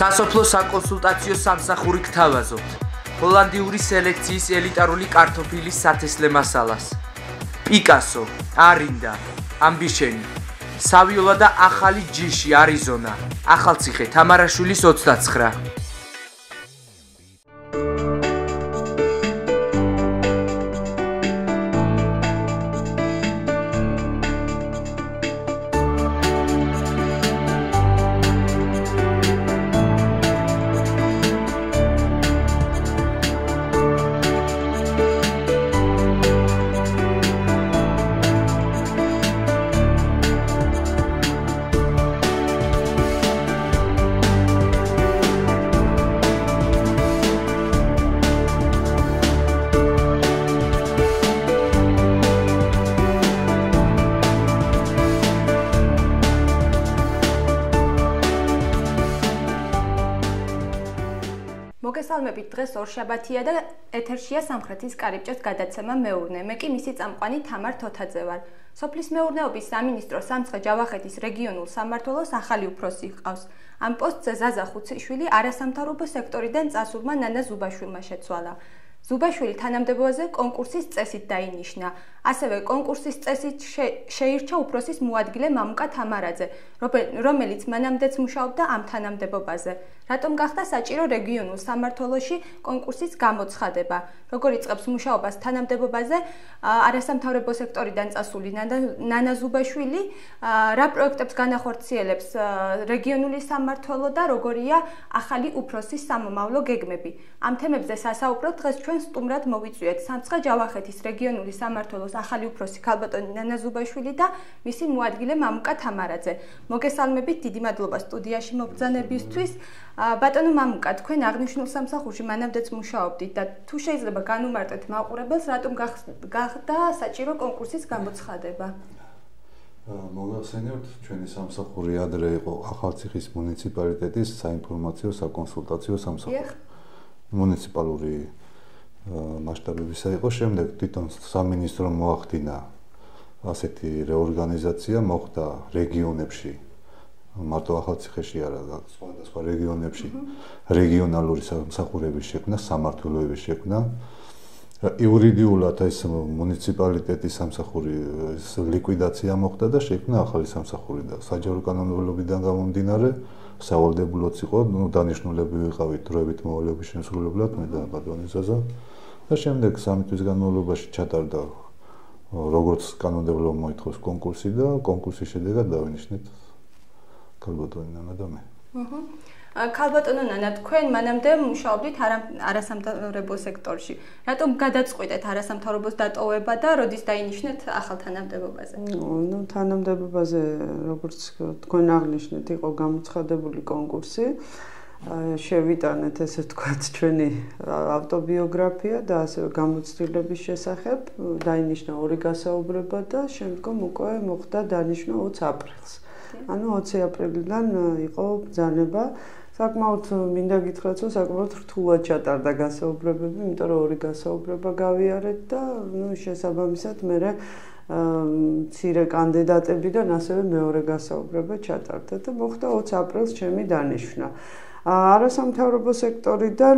სასოფლო საკონსულტაციო სამსახური გთავაზობთ. ჰოლანდიური სელექციის ელიტარული კარტოფილის სათესლე მასალას. პიკასო, არინდა, ამბიშენი, სავიოლა და ახალი ჯიში, არიზონა, ახალციხე, თამარაშვილის 29. მოგესალმებით, დღეს ორშაბათია და ეთერშია სამხრეთის კარიბჭეს გადაცემა მეურნე. მე კი მისი წამყვანი თამარ თოთაძე ვარ. სოფლის მეურნეობის სამინისტრო სამცხე-ჯავახეთის რეგიონულ სამმართველოს ახალი უფროსი ჰყავს. ამ პოსტზე ზაზა ხუციშვილი არასამთავრობო სექტორიდან წასულმა ნანა ზუბაშვილმა შეცვალა. ზუბაშვილი თანამდებობაზე კონკურსის წესით დაინიშნა. ასევე კონკურსის წესით შეირჩა უფროსის მოადგილე მამუკა თამარაძე, რომელიც მანამდეც მუშაობდა ამ თანამდებობაზე. რატომ გახდა საჭირო რეგიონულ სამმართველოში კონკურსის გამოცხადება? როგორ იწყებს მუშაობას თანამდებობაზე არასამთავრობო სექტორიდან წასული ნანა ზუბაშვილი? რა პროექტებს განახორციელებს რეგიონული სამმართველო და როგორია ახალი უფროსის სამომავლო გეგმები? ამ თემებზე სასაუბროთ დღეს ჩვენ სტუმრად მოვიწვიეთ სამცხე-ჯავახეთის რეგიონული სამმართველოს ახალი უფროსი ქალბატონი ნანა ზუბაშვილი და მისი მოადგილე მამუკა თამარაძე. მოგესალმებით, დიდი მადლობა სტუდიაში მობრძანებისთვის. ბატონო მამუკა, თქვენ აღნიშნულ სამსახურში მანამდეც მუშაობდით და თუ შეიძლება განუმარტეთ მაყურებელს, რატომ გახდა საჭირო კონკურსის გამოცხადება? მოგახსენებთ, ჩვენი სამსახური ადრე იყო ახალციხის მუნიციპალიტეტის საინფორმაციო საკონსულტაციო სამსახური. მუნიციპალური მასშტაბებისა იყო, შემდეგ თვითონ სამინისტრომ მოახდინა ასეთი რეორგანიზაცია, მოხდა რეგიონებში, მარტო ახალციხეში არა, სხვადასხვა რეგიონებში რეგიონალური სამსახურების შექმნა, სამმართველოების შექმნა. იურიდიულად ეს მუნიციპალიტეტის სამსახური ლიკვიდაცია მოხდა და შექმნა ახალი სამსახური და საჯარო კანონმდებლობიდან გამომდინარე სავალდებულოც იყო, დანიშნულები ვიყავით დროებით მოვალეობის შემსრულებლად, მე და ბატონი ზაზა. და შემდეგ 3 თვის განმავლობაში ჩატარდა როგორც კანონმდებლობა მოითხოვს კონკურსი და კონკურსის შედეგად დავინიშნეთ ქალბატონი ნანა და მე. ქალბატონო ნანა, თქვენ მანამდე მუშაობდით არასამთავრობო სექტორში. რატომ გადაწყვიტეთ არასამთავრობოს დატოვება და როდის დაინიშნეთ ახალ თანამდებობაზე? თანამდებობაზე, როგორც თქვენ აღნიშნეთ, იყო გამოცხადებული კონკურსი. შევიტანეთ, ესე ვთქვათ, ჩვენი ავტობიოგრაფია და ასევე გამოცდილების შესახებ, დაინიშნა 2 გასაუბრება და შემდგომ უკვე მოხდა დანიშნა 20 აპრილს. ანუ 20 აპრილიდან იყო ბრძანება. საკმაოდ მინდა გითხრათ, რომ საკმაოდ რთულად ჩატარდა გასაუბრებები, იმიტომ რომ 2 გასაუბრება გავიარეთ და შესაბამისად მე მცირე კანდიდატებიდან ასევე მეორე გასაუბრება ჩატარდა და მოხდა 20 აპრილს ჩემი დანიშვნა. არასამთავრობო სექტორიდან,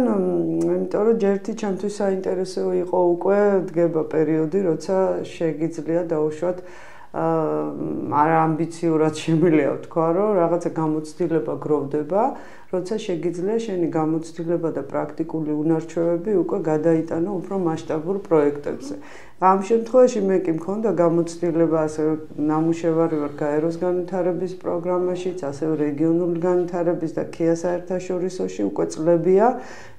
იმიტომ რომ ჯერთი ჩემთვის საინტერესო იყო უკვე დგება პერიოდი, როცა შეგიძლია დაუშვათ არა ამბიციურად შემიძლია ვთქვა, რომ რაღაცა გამოცდილება გროვდება, როცა შეგიძლია შენი გამოცდილება და პრაქტიკული უნარჩვევები უკვე გადაიტანო უფრო მასშტაბურ პროექტებზე. ამ შემთხვევაში მე კი მქონდა გამოცდილება, ასევე ნამუშევარი ვარ გაეროს განვითარების პროგრამაშიც, ასევე რეგიონული განვითარების და ქია საერთაშორისოში უკვე წლებია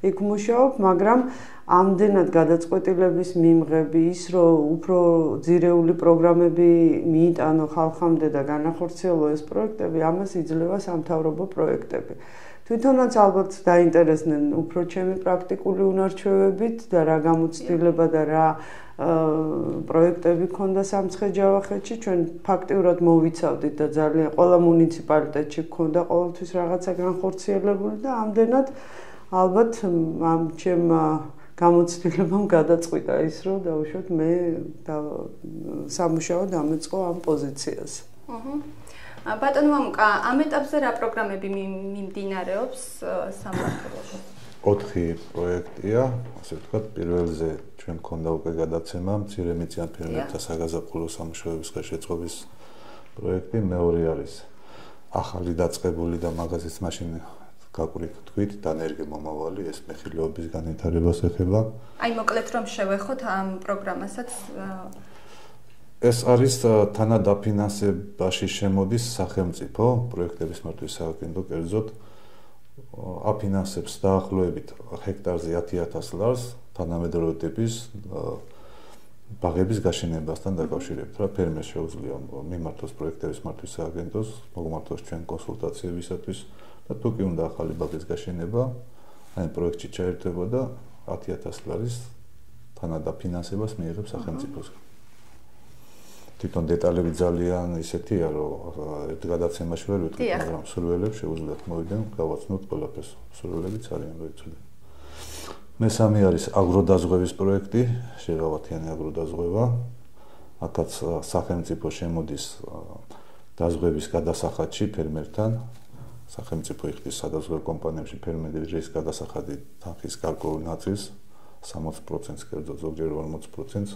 იქ მუშაობ, მაგრამ ამდენად გადაწყვეტილების მიმღები ის, რომ უფრო ძირეული პროგრამები მიიტანო ხალხამდე და განახორციელო ეს პროექტები, ამას იძლევა სამთავრობო პროექტები. თვითონაც ალბათ დაინტერესდნენ უფრო ჩემი პრაქტიკული უნარჩვევებით და რა გამოცდილება და რა პროექტები ქონდა სამცხე-ჯავახეთში. ჩვენ ფაქტიურად მოვიცავდით და ძალიან ყველა მუნიციპალიტეტში ქონდა ყოველთვის რაღაცა განხორციელებული და ამდენად ალბათ ამ ჩემ გამოცდილებამ გადაწყვიტა ის, რომ დავუშვათ მე სამუშაო დამეწყო ამ პოზიციაზე. ბატონო მამუკა, ამ ეტაპზე რა პროგრამები მიმდინარეობს სამმართველოში? 4 პროექტია, ასე ვთქვათ, პირველზე ჩვენ მქონდა უკვე გადაცემა მცირემიწიან ფერმერთა საგაზაფხულო სამუშაოების ხელშეწყობის პროექტი, მეორე არის ახალი დაწყებული და მაგაზიც მაშინ გაკვრით თქვით დანერგი მომავალი, ეს მეხილეობის განვითარებას ეხება. აი მოკლედ რომ შევეხოთ ამ პროგრამასაც ეს არის თანადაფინანსებაში შემოდის სახელმწიფო პროექტების მართვის სააგენტო კერძოდ აფინანსებს დაახლოებით ჰექტარზე 10,000 ლარს თანამედროვე ტიპის ბაღების გაშენებასთან დაკავშირებით, რა ფერმერს შეუძლია მიმართოს პროექტების მართვის სააგენტოს, მოგმართოს ჩვენ კონსულტაციებისათვის და თუ კი უნდა ახალი ბაღის გაშენება, აი პროექტში ჩაერთვება და 10,000 ლარის თანადაფინანსებას მიიღებს სახელმწიფოსგან. თვითონ დეტალები ძალიან ისეთია, რომ ერთ გადაცემაში ვერ ვიტყვი, მაგრამ სრულელებს შეუძლიათ მოვიდნენ, გავაცნოთ ყველაფერს. სრულელები ძალიან როიცოდენ. მესამე არის აგროდაზღვევის პროექტი, შეღავათიანი აგროდაზღვევა. აქაც სახელმწიფო შემოდის დაზღვევის გადასახადში ფერმერთან. სახელმწიფო იხდის სადაზღვევ კომპანიებში ფერმერის გადასახადი თანხის გარკვეულ ნაწილს 60%-ს კერძოდ ზოგჯერ 40%-ს.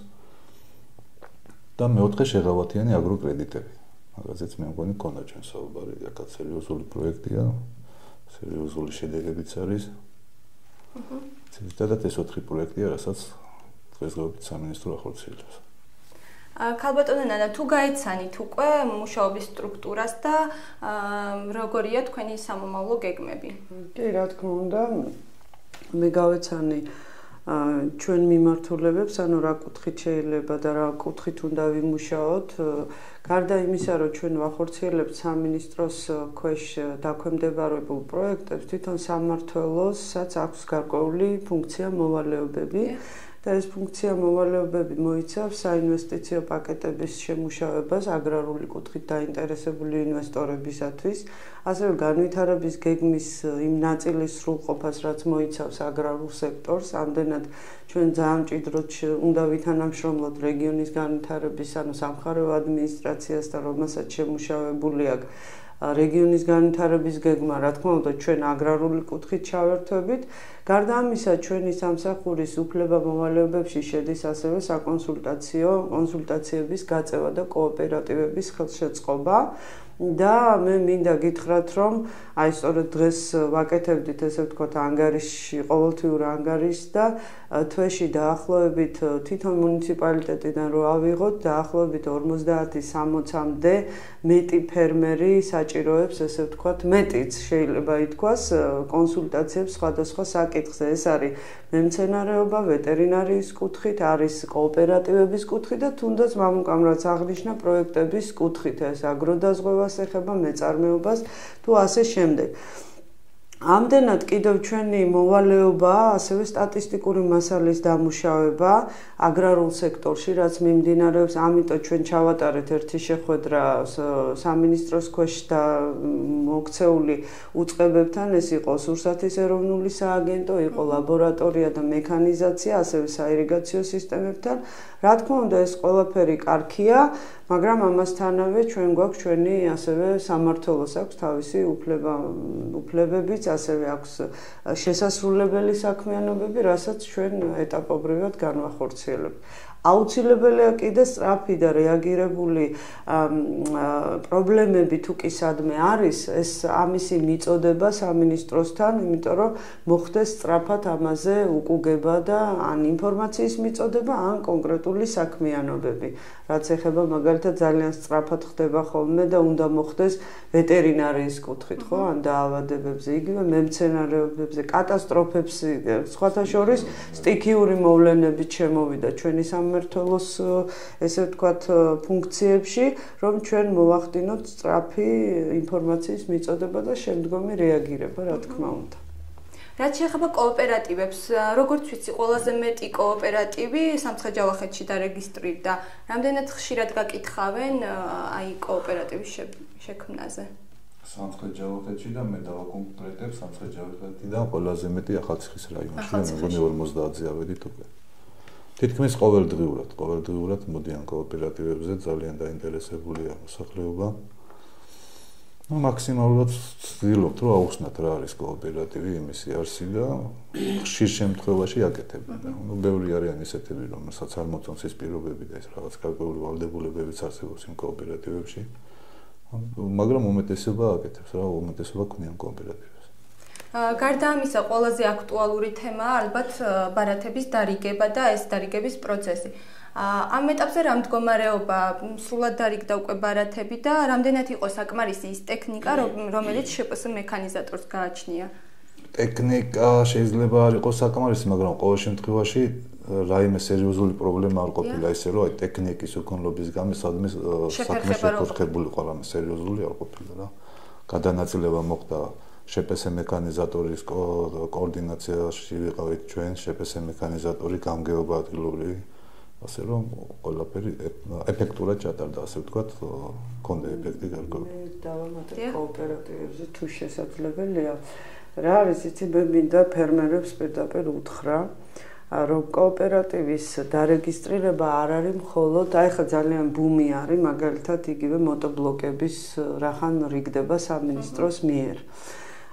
და მეოთხე შეღავათიანი აგროკრედიტები. მაგაზეც მე მგონი ქონდა ჩვენ საუბარი, აქაც სერიოზული პროექტია, სერიოზული შედეგებიც არის. ზოგადად ეს 4 პროექტია, რასაც დღესდღეობით სამინისტრო ახორციელებს. ქალბატონო ნანა, თუ გაიცანით უკვე მუშაობის სტრუქტურას და როგორია თქვენი სამომავლო გეგმები? კი, რა თქმა უნდა, მე გავეცანი ჩვენ მიმართულებებს, ანუ რა კუთხით შეიძლება და რა კუთხით უნდა ვიმუშაოთ. გარდა იმისა, რომ ჩვენ ვახორციელებთ სამინისტროს ქვეშ დაქვემდებარებულ პროექტებს, თვითონ სამმართველოსაც აქვს გარკვეული ფუნქცია მოვალეობები. და ეს ფუნქცია მოვალეობები მოიცავს საინვესტიციო პაკეტების შემუშავებას აგრარული კუთხით დაინტერესებული ინვესტორებისათვის, ასევე განვითარების გეგმის იმ ნაწილის სრულყოფას, რაც მოიცავს აგრარულ სექტორს, ამდენად ჩვენ ძალიან მჭიდროდ უნდა ვითანამშრომლოთ რეგიონის განვითარების, ანუ სამხარეო ადმინისტრაციას და რომელსაც შემუშავებული აქვს რეგიონის განვითარების გეგმა, რა თქმა უნდა, ჩვენ აგრარული კუთხით ჩავერთვებით. გარდა ამისა, ჩვენი სამსახურის უფლება-მოვალეობებში შედის ასევე საკონსულტაციების გაწევა და კოოპერატივების ხელშეწყობა. და მე მინდა გითხრათ, რომ აი სწორედ დღეს ვაკეთებდით, ესე ვთქვათ, ანგარიშში, ყოველთვიურ ანგარიშს და თვეში დაახლოებით თვითონ მუნიციპალიტეტიდან რო ავიღოთ, დაახლოებით 50-60-მდე მეტი ფერმერი საჭიროებს, ესე ვთქვათ, მეტიც შეიძლება ითქვას, კონსულტაციებს სხვადასხვა საკითხზე. ეს არის მემცენარეობა, ვეტერინარიის კუთხით, არის კოოპერატივების კუთხით და თუნდაც მამუკამ რაც აღნიშნა პროექტების კუთხით, ეს აგროდაზღვევას ეხება, მეწარმეობას თუ ასე შემდეგ. ამდენად კიდევ ჩვენი მოვალეობაა ასევე სტატისტიკური მასალის დამუშავება აგრარულ სექტორში, რაც მიმდინარეობს, ამიტომ ჩვენ ჩავატარეთ ერთი შეხვედრა სამინისტროს ქვეშ და მოქცეული უწყებებთან, ეს იყო სურსათის ეროვნული სააგენტო, იყო ლაბორატორია და მექანიზაცია, ასევე საირიგაციო სისტემებთან. რა თქმა უნდა, ეს ყველაფერი კარგია, მაგრამ ამასთანავე ჩვენ გვაქვს ჩვენი ასევე სამმართველოს აქვს თავისი უფლებებიც, ასევე აქვს შესასრულებელი საქმიანობები, რასაც ჩვენ ეტაპობრივად განვახორციელებთ. აუცილებელია კიდე სწრაფი და რეაგირებული პრობლემები თუ კი სადმე არის, ეს ამისი მიწოდება სამინისტროსთან, იმიტომ რომ მოხდეს სწრაფად ამაზე უკუგება და ან ინფორმაციის მიწოდება, ან კონკრეტული საქმიანობები. რაც ეხება მაგალითად ძალიან სწრაფად ხდება ხოლმე და უნდა მოხდეს ვეტერინარიის კუთხით, ხო, ან დაავადებებზე, იგივე მემცენარეობებზე, კატასტროფებს, სხვათა შორის სტიქიური მოვლენებით შემოვიდა ჩვენი სამმართველოს, ესე ვთქვათ, ფუნქციებში, რომ ჩვენ მოვახდინოთ სწრაფი ინფორმაციის მიწოდება და შემდგომი რეაგირება, რა თქმა უნდა. რაც შეეხება კოოპერატივებს, როგორც ვიცი, ყველაზე მეტი კოოპერატივი სამცხე-ჯავახეთში დარეგისტრირდა. რამდენად ხშირად გაკითხავენ აი კოოპერატივის შექმნაზე? სამცხე-ჯავახეთში და მე დავაკონკრეტებ სამცხე-ჯავახეთიდან ყველაზე მეტი ახალციხის რაიონში, მეგონი 50-ზე ავედით უკვე. თითქმის ყოველდღიურად მოდიან კოოპერატივებზე, ძალიან დაინტერესებულია მოსახლეობა. მაქსიმალურად ვცდილობთ, რომ აუხსნათ რა არის კოოპერატივი, იმისი არსი და ხშირ შემთხვევაში აკეთებენ. ბევრი არიან ისეთები, რომელსაც არ მოწონს ის პირობები და ეს რაღაც გარკვეული ვალდებულებებიც არსებობს იმ კოოპერატივებში. მაგრამ უმეტესობა აკეთებს რა, უმეტესობა ქმნიან კოოპერატივებს. გარდა ამისა, ყველაზე აქტუალური თემაა ალბათ ბარათების დარიგება და ეს დარიგების პროცესი. ამ ეტაპზე რა მდგომარეობა, სრულად დარიგდა უკვე ბარათები და რამდენად იყო საკმარისი ის ტექნიკა, რომელიც შპს მექანიზატორს გააჩნია? ტექნიკა შეიძლება არ იყოს საკმარისი, მაგრამ ყოველ შემთხვევაში რაიმე სერიოზული პრობლემა არ ყოფილა ისე, რომ აი ტექნიკის უქონლობის გამო სადმე საქმე შეთანხმებული ყველამ სერიოზული არ ყოფილა რა. გადანაწილება მოხდა შპს მექანიზატორის კოორდინაციაში ვიყავით ჩვენ, შპს მექანიზატორი გამგეობა ადგილობრივი, ასე რომ ყველაფერი ეფექტურად ჩატარდა, ასე ვთქვათ, კონდა ეფექტი გარკვეული. დავამატებ კოოპერატივებზე თუ შესაძლებელია. რა არის იცი, მე მინდა ფერმერებს პირდაპირ უთხრა, რომ კოოპერატივის დარეგისტრირება არ არის მხოლოდ, აი ხა ძალიან ბუმი არის, მაგალითად იგივე მოтобლოკების რახან რიგდება სამინისტროს მიერ.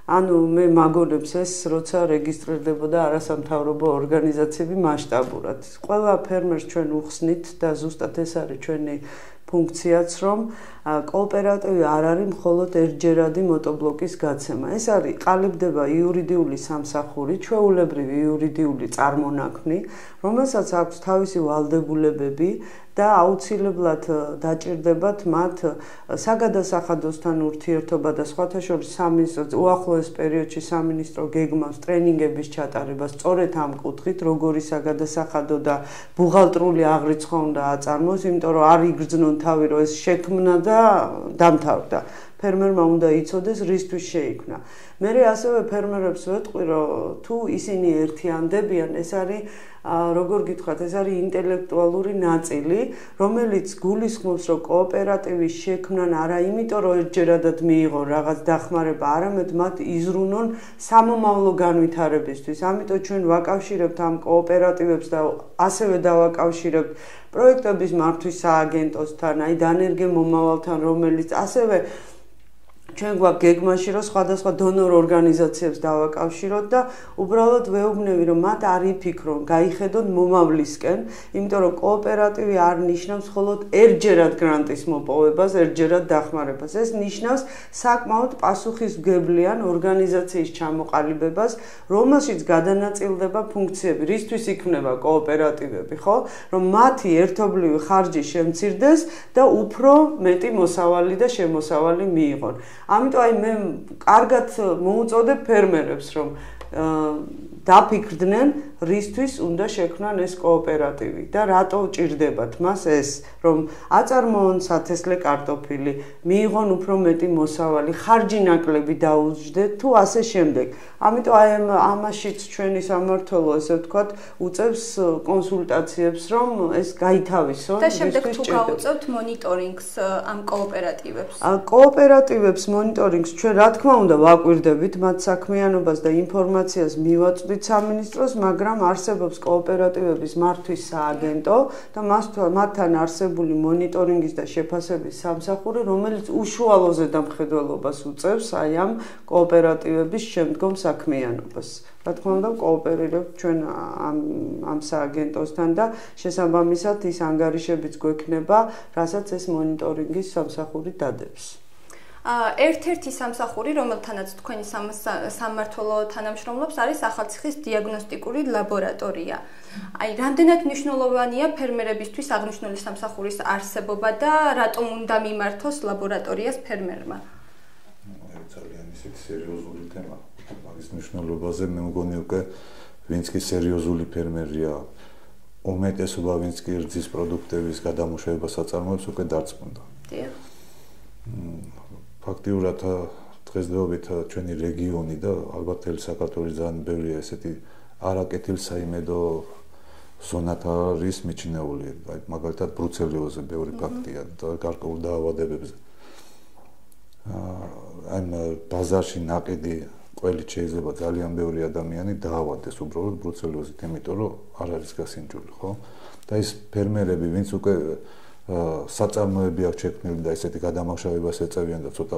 ანუ მე მაგონებს ეს როცა რეგისტრირდებოდა არასამთავრობო ორგანიზაციები მასშტაბურად. ყველა ფერმერს ჩვენ უხსნით და ზუსტად ეს არის ჩვენი ფუნქციაც, რომ კოოპერატივი არ არის მხოლოდ ერთჯერადი მოтобლოკის გაცემა. ეს არის ყალიბდება იურიდიული სამსახური, ჩვეულებრივი იურიდიული წარმონაქმნი, რომელსაც აქვს თავისი ვალდებულებები და აუცილებლად დაჭირდებათ მათ საგადასახადოსთან ურთიერთობა და სხვათა შორის უახლოეს პერიოდში სამინისტრო გეგმავს ტრენინგების ჩატარებას სწორედ ამ კუთხით, როგორი საგადასახადო და ბუღალტრული აღრიცხვა უნდა აწარმოოს, იმიტომ რომ არ იგრძნონ თავი, რომ ეს შექმნა და დამთავრდა. ფერმერმა უნდა იცოდეს, რისთვის შეიქმნა. მე ასევე ფერმერებს ვეტყვი, რომ თუ ისინი ერთიანდებიან, ეს არის როგორ გითხრათ, ეს არის ინტელექტუალური ნაწილი, რომელიც გულისხმობს, რომ კოოპერატივის შექმნან არა იმიტომ, რომ ერთჯერადად მიიღონ რაღაც დახმარება, არამედ მათ იზრუნონ სამომავლო განვითარებისთვის. ამიტომ ჩვენ ვაკავშირებთ ამ კოოპერატივებს და ასევე დავაკავშირებთ პროექტების მართვის სააგენტოსთან, აი დანერგე მომავალთან, რომელიც ასევე ჩვენ გვაქვს გეგმაში, რომ სხვადასხვა დონორ ორგანიზაციებს დავაკავშიროთ და უბრალოდ ვეუბნები, რომ მათ არ იფიქრონ, გაიხედონ მომავლისკენ, იმიტომ რომ კოოპერატივი არ ნიშნავს მხოლოდ ერთჯერად გრანტის მოპოვებას, ერთჯერად დახმარებას. ეს ნიშნავს საკმაოდ პასუხისმგებლიან ორგანიზაციის ჩამოყალიბებას, რომელშიც გადანაწილდება ფუნქციები, რისთვის იქმნება კოოპერატივები, ხო? რომ მათი ერთობლივი ხარჯი შემცირდეს და უფრო მეტი მოსავალი და შემოსავალი მიიღონ. ამიტომ აი მე კარგად მოუწოდებ ფერმერებს, რომ დაფიქრდნენ, რისთვის უნდა შექმნან ეს კოოპერატივი და რატო ჭირდებათ მას ეს, რომ აწარმოონ სათესლე კარტოფილი, მიიღონ უფრო მეტი მოსავალი, ხარჯი ნაკლები დაუჯდეთ თუ ასე შემდეგ. ამიტომ აი ამაშიც ჩვენი სამმართველო, ესე ვთქვათ, უწევს კონსულტაციებს, რომ ეს გაითავისონ. და შემდეგ თუ გაუწევთ მონიტორინგს ამ კოოპერატივებს. კოოპერატივებს მონიტორინგს ჩვენ რა თქმა უნდა ვაკვირდებით მათ საქმიანობას და ინფორმაციას მივაწვდით სამინისტროს, მაგრამ არსებობს კოოპერატივების მართვის სააგენტო და მათთან არსებული მონიტორინგის და შეფასების სამსახური, რომელიც უშუალოზე დამხედველობას უწევს აი ამ კოოპერატივების შემდგომ საქმიანობას. რა თქმა უნდა, კოოპერირებთ ჩვენ ამ სააგენტოსთან და შესაბამისად ის ანგარიშებიც გვექნება, რასაც ეს მონიტორინგის სამსახური დადებს. ერთ-ერთი სამსახური, რომელთანაც თქვენი სამმართველო თანამშრომლობს, არის ახალციხის დიაგნოსტიკური ლაბორატორია. აი, რამდენად მნიშვნელოვანია ფერმერებისთვის აღნიშნული სამსახურის არსებობა და რატომ უნდა მიმართოს ლაბორატორიას ფერმერმა? ძალიან ისეთი სერიოზული თემა. მაგის მნიშვნელობაზე მე მგონი უკვე ვინც კი სერიოზული ფერმერია, უმეტესობა ვინც კი რძის პროდუქტების გადამუშავებას აწარმოებს, უკვე დარწმუნდა. დიახ. ფაქტიურად დღესდღეობით ჩვენი რეგიონი და ალბათ მთელი საქართველოს ძალიან ბევრია ესეთი არაკეთილსაიმედო ზონათა არის მიჩნეული. აი მაგალითად ბრუცელიოზზე ბევრი ფაქტია და გარკვეულ დაავადებებზე. ამ ბაზარში ნაყიდი ყველით შეიძლება ძალიან ბევრი ადამიანი დაავადდეს უბრალოდ ბრუცელიოზით, იმიტომ რომ არ არის გასინჯული, ხო? და ის ფერმერები, ვინც უკვე საწარმოები აქვს შექმნილი და ესეთი გადამახშავებას ეწევიან და ცოტა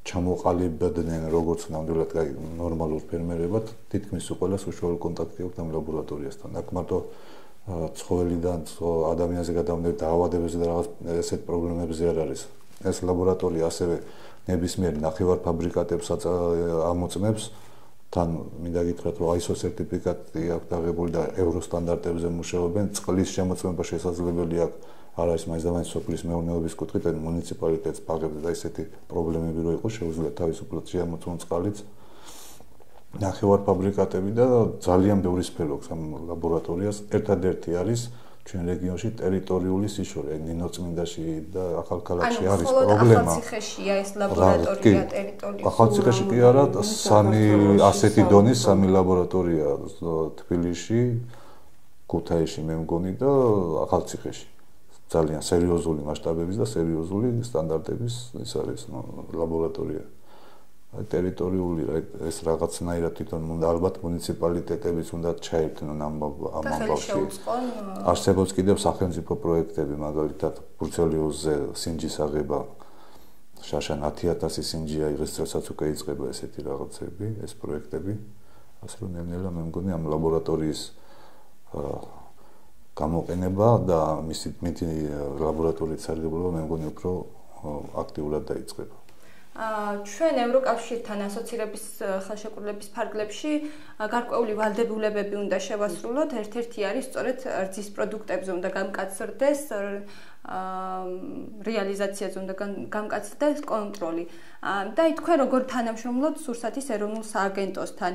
ჩამოყალიბდნენ როგორც ნამდვილად ნორმალურ ფერმერებად, თითქმის უყოლას უშუალო კონტაქტი აქვს ამ ლაბორატორიასთან. აქ მარტო ცხოველიდან ადამიანზე გადამდები დაავადებებზე და რაღაც ესეთ პრობლემებზე არ არის. ეს ლაბორატორია ასევე ნებისმიერ ნახევარფაბრიკატებს ამოწმებს. თან მინდა გითხრათ, რომ ISO სერტიფიკატი აქვს დაღებული და ევრო სტანდარტებზე მუშაობენ. წყლის შემოწმება შესაძლებელი აქვს. არ არის მაინც სოფლის მეურნეობის კუთხით, ან მუნიციპალიტეტს ბაღებს და ესეთი პრობლემები რო იყოს, შეუძლია თავისუფლად შემოწმონ წყალიც. ნახევარფაბრიკატები და ძალიან ბევრი სფერო აქვს ამ ლაბორატორიას. ერთადერთი არის ჩვენ რეგიონში ტერიტორიული სიშორე, ნინოწმინდაში და ახალქალაქში არის პრობლემა. ახალციხეშია ეს ლაბორატორია ტერიტორიული. ახალციხეში კი არა, სამი ასეთი დონის სამი ლაბორატორია თბილისში, ქუთაისში მე მგონი და ახალციხეში. ძალიან სერიოზული მასშტაბების და სერიოზული სტანდარტების ის არის ლაბორატორია. ტერიტორიული ეს რაღაცნაირად თვითონ უნდა ალბათ მუნიციპალიტეტებიც უნდა ჩაერთნონ ამ ამბავში. არსებობს კიდევ სახელმწიფო პროექტები, მაგალითად ბურცელიოზზე სინჯის აღება, შაშან 10,000 სინჯია იღეს, როდესაც უკვე იწყება ესეთი რაღაცები, ეს პროექტები. ასე რომ ნელ-ნელა მე მგონი ამ ლაბორატორიის გამოყენება და მისი ლაბორატორიის სარგებლობა მე მგონი უფრო აქტიურად დაიწყება. ჩვენ ევროკავშირთან ასოცირების ხელშეკრულების ფარგლებში გარკვეული ვალდებულებები უნდა შევასრულოთ. ერთ-ერთი არის სწორედ რძის პროდუქტებზე უნდა გამკაცრდეს რეალიზაციაზე უნდა გამკაცრდეს კონტროლი. და ითქვე როგორ თანამშრომლობთ სურსათის ეროვნულ სააგენტოსთან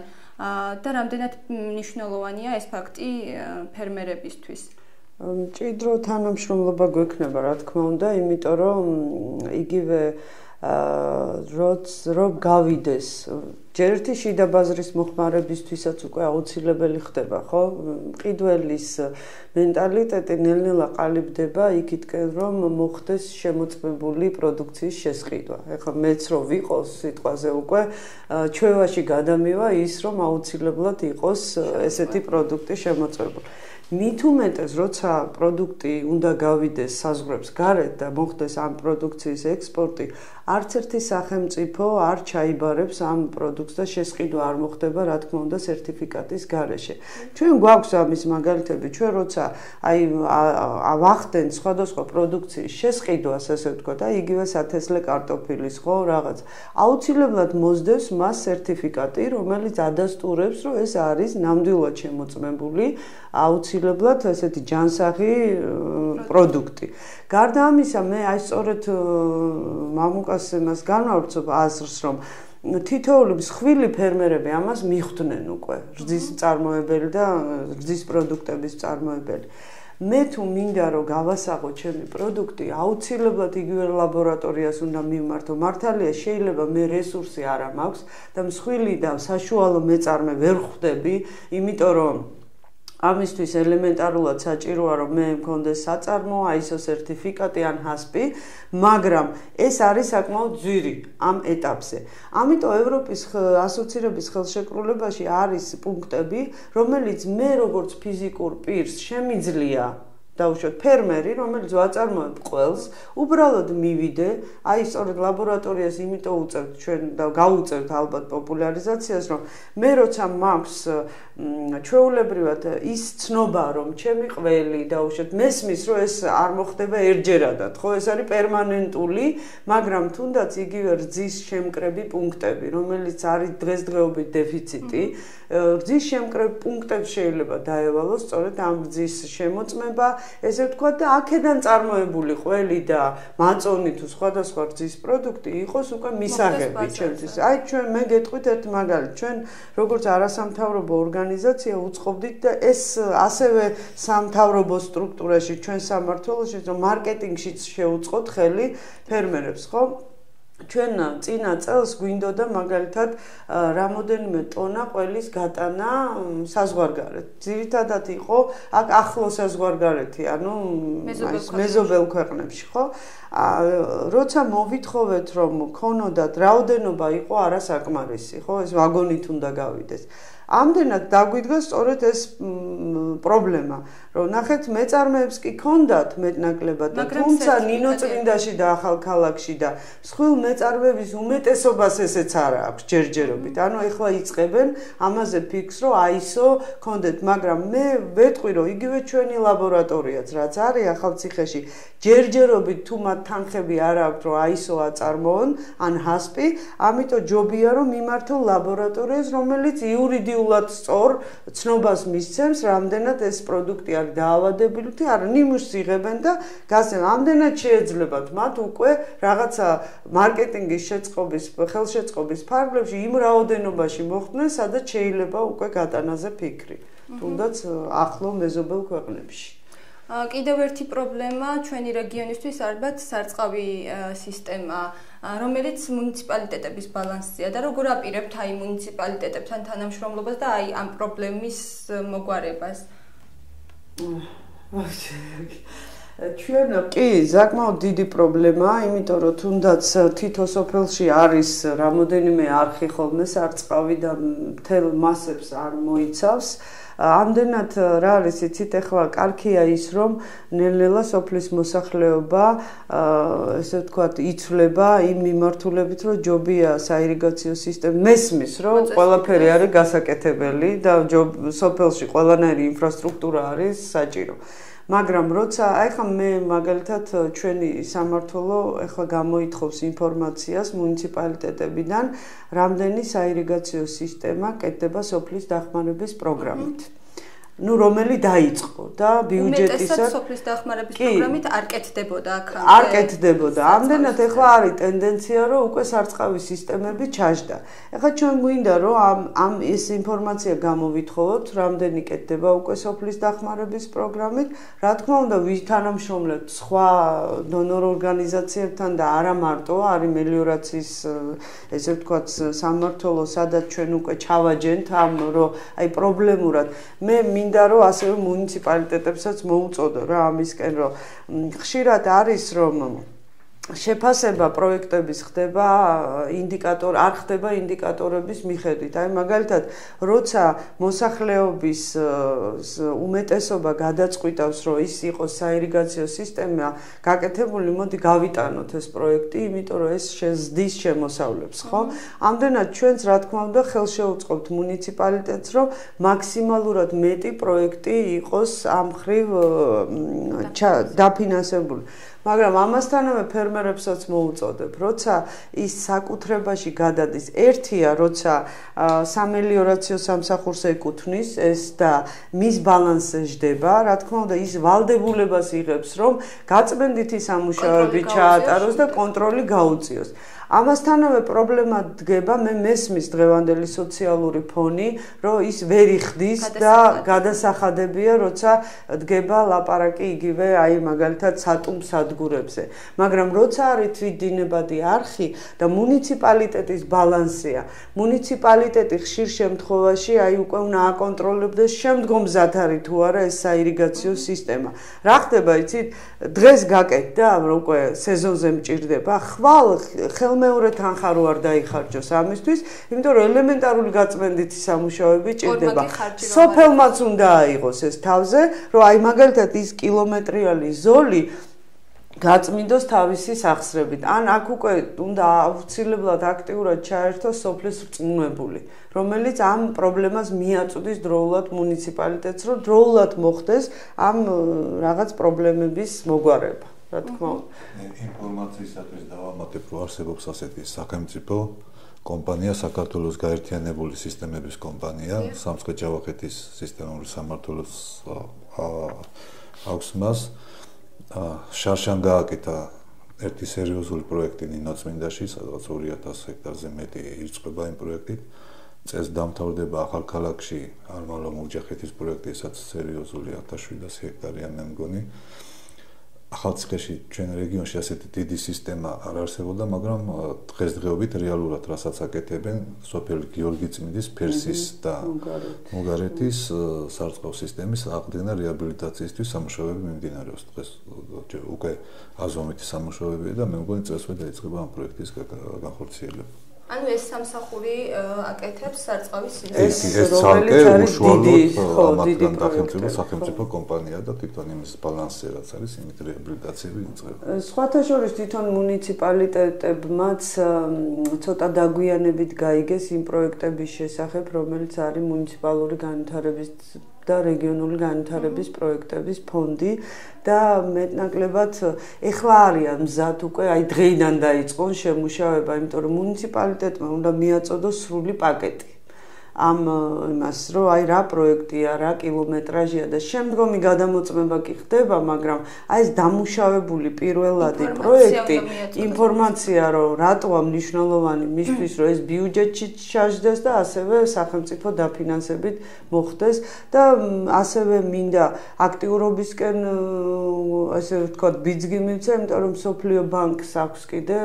და რამდენად მნიშვნელოვანია ეს ფაქტი ფერმერებისთვის. მჭიდრო თანამშრომლობა გვექნება, რა თქმა უნდა, იმიტომ რომ იგივე რო გავიდეს ჯერ ერთი შიდა ბაზრის მოხმარებისთვისაც უკვე აუცილებელი ხდება, ხო? მყიდველის მენტალიტეტი ნელ-ნელა ყალიბდება იქითკენ, რომ მოხდეს შემოწმებული პროდუქციის შესყიდვა. ეხლა მეც რო ვიყოს სიტყვაზე უკვე ჩვევაში გადამივა ის, რომ აუცილებლად იყოს ესეთი პროდუქტი შემოწმებული. მით უმეტეს, როცა პროდუქტი უნდა გავიდეს საზღვრებს გარეთ და მოხდეს ამ პროდუქციის ექსპორტი, არც ერთი სახელმწიფო არ ჩაიბარებს ამ პროდუქტს და შესყიდვა არ მოხდება, რა თქმა უნდა, სერტიფიკატის გარეშე. ჩვენ გვაქვს ამის მაგალითები, ჩვენ როცა ავახდენ სხვადასხვა პროდუქციის შესყიდვას, ასე ვთქვათ, იგივე სათესლე კარტოფილის, ხო, რაღაც. აუცილებლად მოსდევს მას სერტიფიკატი, რომელიც ადასტურებს, რომ ეს არის ნამდვილად შემოწმებული, აუცილებლად ესეთი ჯანსაღი პროდუქტი. გარდა ამისა, მე აი სწორედ მამუკას იმას განვავრცობ აზრს, რომ თითოეული მსხვილი ფერმერები ამას მიხვდნენ უკვე, რძის მწარმოებელი და რძის პროდუქტების მწარმოებელი. მე თუ მინდა რომ გავასაღო ჩემი პროდუქტი, აუცილებლად იგივე ლაბორატორიას უნდა მივმართო. მართალია, შეიძლება მე რესურსი არ მაქვს და მსხვილი და საშუალო მეწარმე ვერ ხვდები, იმიტომ რომ ამისთვის ელემენტარულად საჭიროა რომ მე მქონდეს საწარმო, ISO სერტიფიკატი ან HACCP, მაგრამ ეს არის საკმაოდ ძვირი ამ ეტაპზე. ამიტომ ევროპის ასოცირების ხელშეკრულებაში არის პუნქტები, რომელიც მე როგორც ფიზიკურ პირს შემიძლია დაუშვათ ფერმერი, რომელიც ვაწარმოებ ყველს, უბრალოდ მივიდე, აი სწორედ ლაბორატორიას იმიტომ უწევთ ჩვენ და გავუწევთ ალბათ პოპულარიზაციას, რომ მე როცა მაქვს ჩვეულებრივად ის ცნობა, რომ ჩემი ყველი დაუშვათ მესმის, რომ ეს არ მოხდება ერთჯერადად, ხო, ეს არის პერმანენტული, მაგრამ თუნდაც იგივე რძის შემკრები პუნქტები, რომელიც არის დღესდღეობით დეფიციტი, რძის შემკრებ პუნქტებს შეიძლება დაევალოს სწორედ ამ რძის შემოწმება, ესე ვთქვათ და აქედან წარმოებული ყველი და მაწონი თუ სხვადასხვა რძის პროდუქტი იყოს უკვე მისაღები ჩვენთვის. აი ჩვენ მე გეტყვით ერთ მაგალითს, ჩვენ როგორც არასამთავრობო ორგანიზაცია უწყობდით და ეს ასევე სამთავრობო სტრუქტურაში ჩვენ სამმართველოში რომ მარკეტინგშიც შეუწყოთ ხელი ფერმერებს, ხო? ჩვენ წინა წელს გვინდოდა მაგალითად რამოდენიმე ტონა ყველის გატანა საზღვარგარეთ. ძირითადად იყო აქ ახლო საზღვარგარეთი, ანუ მეზობელ ქვეყნებში, ხო? როცა მოვითხოვეთ რომ ქონოდათ რაოდენობა იყო არასაკმარისი, ხო? ეს ვაგონით უნდა გავიდეს. ამდენად დაგვიდგა სწორედ ეს პრობლემა, რომ ნახეთ მეწარმეებს კი ქონდათ მეტნაკლებად და თუმცა ნინოწმინდაში და ახალქალაქში და სხვილ მეწარმეების უმეტესობას ესეც არ აქვს ჯერჯერობით. ანუ ეხლა იწყებენ ამაზე ფიქს, რომ ISO ქონდეთ, მაგრამ მე ვეტყვი, რომ იგივე ჩვენი ლაბორატორიაც რაც არის ახალციხეში, ჯერჯერობით თუ მათ თანხები არ აქვთ, რომ ISO აწარმოონ, ან HACCP, ამიტომ ჯობია რომ მიმართონ ლაბორატორიას, რომელიც იურიდიულად სწორ ცნობას მისცემს, რამდენად ეს პროდუქტი არის დაავადებული, არა ნიმუშს იღებენ და გასცემენ. ამდენად შეეძლებათ მათ უკვე რაღაცა მარკეტინგის შეწყობის, ხელშეწყობის ფარგლებში იმ რაოდენობაში მოხდნენ, სადაც შეიძლება უკვე გატანაზე ფიქრი. თუნდაც ახლო მეზობელ ქვეყნებში. კიდევ ერთი პრობლემა ჩვენი რეგიონისთვის ალბათ სარწყავი სისტემა, რომელიც მუნიციპალიტეტების ბალანსია და როგორ აპირებთ აი მუნიციპალიტეტებთან თანამშრომლობას და აი ამ პრობლემის მოგვარებას. ჩვენ კი საკმაოდ დიდი პრობლემაა, იმიტომ რომ თუნდაც თითო სოფელში არის რამოდენიმე არხი ხოლმე სარწყავი და მთელ მასებს არ მოიცავს. ამდენად რა არის იცით, ეხლა კარგია ის რომ ნელ-ნელა სოფლის მოსახლეობა ესე ვთქვათ იცვლება იმ მიმართულებით, რომ ჯობია საირიგაციო სისტემა მესმის, რომ ყველაფერი არის გასაკეთებელი და სოფელში ყველანაირი ინფრასტრუქტურა არის საჭირო. მაგრამ როცა ახლა მე მაგალითად ჩვენი სამმართველო ახლა გამოითხოვს ინფორმაციას მუნიციპალიტეტებიდან, რამდენი საირიგაციო სისტემა კეთდება სოფლის დახმარების პროგრამით. ну რომელი დაიწყო და ბიუჯეტისად სოფლის დახმარების პროგრამით არ კეთდებოდა აქამდე. არ კეთდებოდა. ამდენად ახლა არის ტენდენცია, რომ უკვე სარწყავი სისტემები ჩაჯდა. ახლა ჩვენ გვინდა რომ ამ ეს ინფორმაცია გამოვითხოვოთ, რამდენი კეთდება უკვე სოფლის დახმარების პროგრამით. რა თქმა უნდა, ვითანამშრომლებთ სხვა დონორ ორგანიზაციებთან და არა მარტო, არის მელიორაციის ესე ვთქვათ სამმართველო, სადაც ჩვენ უკვე ჩავაჯენთ ამ რომ აი პრობლემურად მე მინდა რომ ასევე მუნიციპალიტეტებსაც მოუწოდო რა ამისკენ რომ ხშირად არის რომ შეფასება პროექტების ხდება არ ხდება ინდიკატორების მიხედვით. აი მაგალითად, როცა მოსახლეობის უმეტესობა გადაწყვიტავს, რომ ის იყოს საირიგაციო სისტემა გაკეთებული, მოდი გავიტანოთ ეს პროექტი, იმიტომ რომ ეს ზრდის შემოსავლებს, ხო? ამდენად ჩვენც რა თქმა უნდა ხელშეუწყობთ მუნიციპალიტეტს, რომ მაქსიმალურად მეტი პროექტი იყოს ამ მხრივ დაფინანსებული. მაგრამ ამასთანავე ფერმერებსაც მოუწოდებ, როცა ის საკუთრებაში გადადის, ერთია, როცა სამელიორაციო სამსახურს ეკუთვნის ეს და მის ბალანსზე ჯდება, რა თქმა უნდა, ის ვალდებულებას იღებს, რომ გაწმენდითი სამუშაოები ჩაატაროს და კონტროლი გაუწიოს. ამასთანავე პრობლემა დგება, მე მესმის დღევანდელი სოციალური ფონი, რომ ის ვერ იხდის და გადასახადებია, როცა დგება ლაპარაკი იგივე აი მაგალითად სატუმ სადგურებზე. მაგრამ როცა არის თვითდინებადი არხი და მუნიციპალიტეტის ბალანსია, მუნიციპალიტეტი ხშირ შემთხვევაში აი უკვე უნდა აკონტროლებდეს შემდგომზად არის თუ არა ეს საირიგაციო სისტემა. რა ხდება, იცით, დღეს გაკეთდა, უკვე სეზონზე მჭირდება, ხვალ მეორე თანხა რო არ დაიხარჯოს ამისთვის, იმიტომ რომ ელემენტარული გაწმენდითი სამუშაოები ჭირდება. სოფელმაც უნდა აიღოს ეს თავზე, რომ აი მაგალითად ის კილომეტრიალი ზოლი გაწმინდოს თავისი სახსრებით. ან აქ უკვე უნდა აუცილებლად აქტიურად ჩაერთოს სოფლის რწმუნებული, რომელიც ამ პრობლემას მიაწვდის დროულად მუნიციპალიტეტს, რომ დროულად მოხდეს ამ რაღაც პრობლემების მოგვარება. რა თქმა უნდა. ინფორმაციისათვის დავამატებ, რომ არსებობს ასეთი სახელმწიფო კომპანია, საქართველოს გაერთიანებული სისტემების კომპანია, სამცხე-ჯავახეთის სისტემური სამმართველოს აქვს მას. შარშან გააკეთა ერთი სერიოზული პროექტი ნინოწმინდაში, სადაც 2000 ჰექტარზე მეტი ირწყვება იმ პროექტით. წელს დამთავრდება ახალქალაქში არმალო მურჯახეთის პროექტი, სადაც სერიოზული 1700 ჰექტარია მე მგონი. ახალციხეში ჩვენ რეგიონში ასეთი დიდი სისტემა არ არსებობდა, მაგრამ დღესდღეობით რეალურად რასაც აკეთებენ სოფელი გიორგიწმინდის, ფერსის და მუგარეთის სარწყავ სისტემის აღდგენა რეაბილიტაციისთვის სამუშაოები მიმდინარეობს. დღეს უკვე აზომვითი სამუშაოებია და მე მგონი წელსვე დაიწყება ამ პროექტის განხორციელება. ანუ ეს სამსახური აკეთებს სარწყავის ეს სისტემას. რომელიც არის დიდი სახელმწიფო კომპანია და თვითონ იმის ბალანსი რაც არის, იმით რეაბილიტაციები იწყება. სხვათა შორის თვითონ მუნიციპალიტეტებმაც ცოტა დაგვიანებით გაიგეს იმ პროექტების შესახებ, რომელიც არის მუნიციპალური განვითარების და რეგიონული განვითარების პროექტების ფონდი და მეტნაკლებად ეხლა არიან მზად უკვე აი დღეიდან დაიწყონ შემუშავება, იმიტომ რომ მუნიციპალიტეტმა უნდა მიაწოდოს სრული პაკეტი ამ იმას რომ აი რა პროექტია, რა კილომეტრაჟია და შემდგომი გადამოწმება კი ხდება, მაგრამ აი ეს დამუშავებული პირველადი პროექტი, ინფორმაცია რომ რატოა მნიშვნელოვანი მისთვის, რომ ეს ბიუჯეტში ჩაჯდეს და ასევე სახელმწიფო დაფინანსებით მოხდეს და ასევე მინდა აქტიურობისკენ ასე ვთქვათ ბიძგი მივცე, იმიტომ რომ სოფლიო ბანკს აქვს კიდე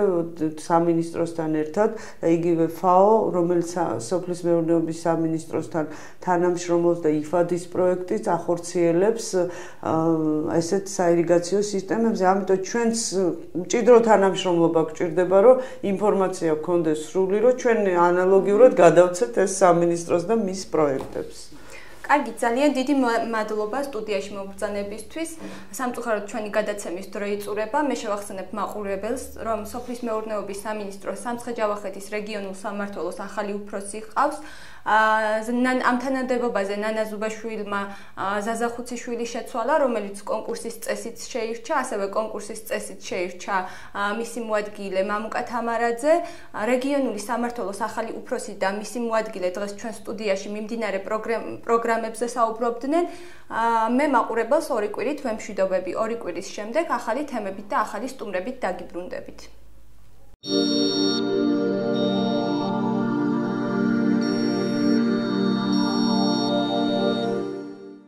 სამინისტროსთან ერთად და იგივე FAO, რომელიც სოფლის მეურნეობის სამინისტროსთან თანამშრომლობს და IFAD-ის პროექტიც ახორციელებს ესეთ საირიგაციო სისტემებზე. ამიტომ ჩვენს მჭიდრო თანამშრომლობა გვჭირდება, რომ ინფორმაცია გქონდეს სრული, რომ ჩვენ ანალოგიურად გადავცეთ ეს სამინისტროს და მის პროექტებს. კარგი, ძალიან დიდი მადლობა სტუდიაში მობრძანებისთვის. სამწუხაროდ ჩვენი გადაცემის დრო იწურება. მე შევახსენებ მაყურებელს, რომ სოფლის მეურნეობის სამინისტროს სამცხე-ჯავახეთის რეგიონულ სამმართველოს ახალი უფროსი ჰყავს. ამ თანამდებობაზე ნანა ზუბაშვილმა ზაზა ხუციშვილი შეცვალა, რომელიც კონკურსის წესით შეირჩა, ასევე კონკურსის წესით შეირჩა მისი მოადგილე მამუკა თამარაძე. რეგიონული სამმართველოს ახალი უფროსი და მისი მოადგილე დღეს ჩვენ სტუდიაში მიმდინარე პროგრამებზე საუბრობდნენ. მე მაყურებელს ორი კვირით ვემშვიდობები, ორი კვირის შემდეგ ახალი თემებით და ახალი სტუმრებით დაგიბრუნდებით.